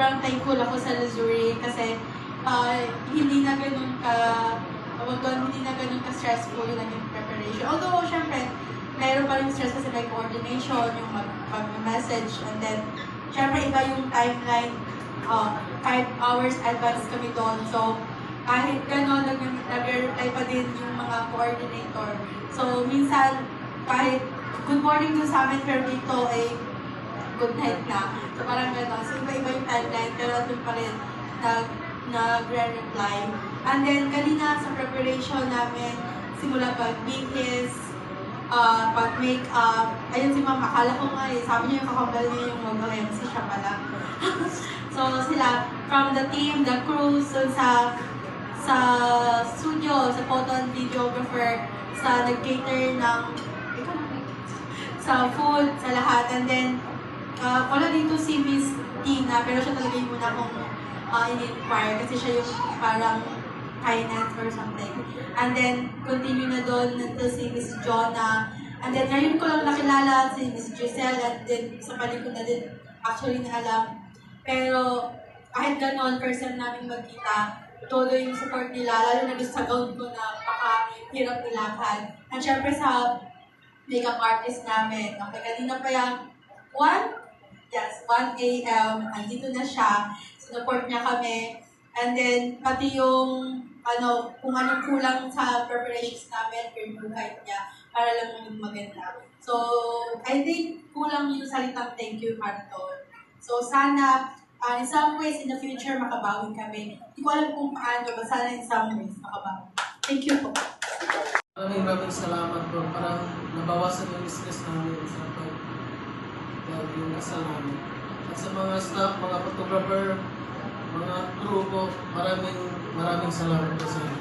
sobrang thankful ako sa Lazuri kasi hindi na ganun hindi na ganun ka-stressful yung naging preparation. Although, syempre, mayroon pa rin stress kasi may coordination, yung mag-message, and then, syempre, iba yung timeline. 5 hours advance kami doon. So, kahit gano'n, nag-reply pa din yung mga coordinator. So, minsan, kahit good morning doon sa amin, pero dito ay good night na. So, parang gano'n. So, iba-iba yung timeline, pero doon pa rin nagre-reply. And then, kanina sa preparation namin, simula pag-bihis, pag-makeup, ayun si Ma'am, akala ko nga sabi niya yung kakambal niya yung mag-MC siya pala. So, sila, from the team, the crew, so sa studio, sa photo and videographer, sa nag-cater ng, sa food, sa lahat. And then, wala dito si Miss Tina, pero siya talaga yung muna kong in-inquire kasi siya yung parang finance or something. And then, continue na doon until si Miss Jonah. And then, ngayon ko lang nakilala si Miss Giselle at then sa palikod na din actually na alam. Pero, kahit gano'n, first time namin magkita, todo yung support nila, lalo na sa gown ko na pakahirap nilakad. At syempre sa makeup artist namin, okay, kanina pa yung 1 a.m. Andito na siya, support niya kami. And then, pati yung kung anong kulang sa preparations namin, pinuhay niya para lang maging maganda. So, I think kulang yung salitang thank you para doon. So, sana, in some ways, in the future, makabawi kami. Hindi ko alam kung paano, basta sana in some ways, makabawi. Thank you po. Maraming salamat po. Parang nabawasan yung stress namin sa yung kasal namin. At sa mga staff, mga photographer, mga crew po, maraming salamat po sa inyo.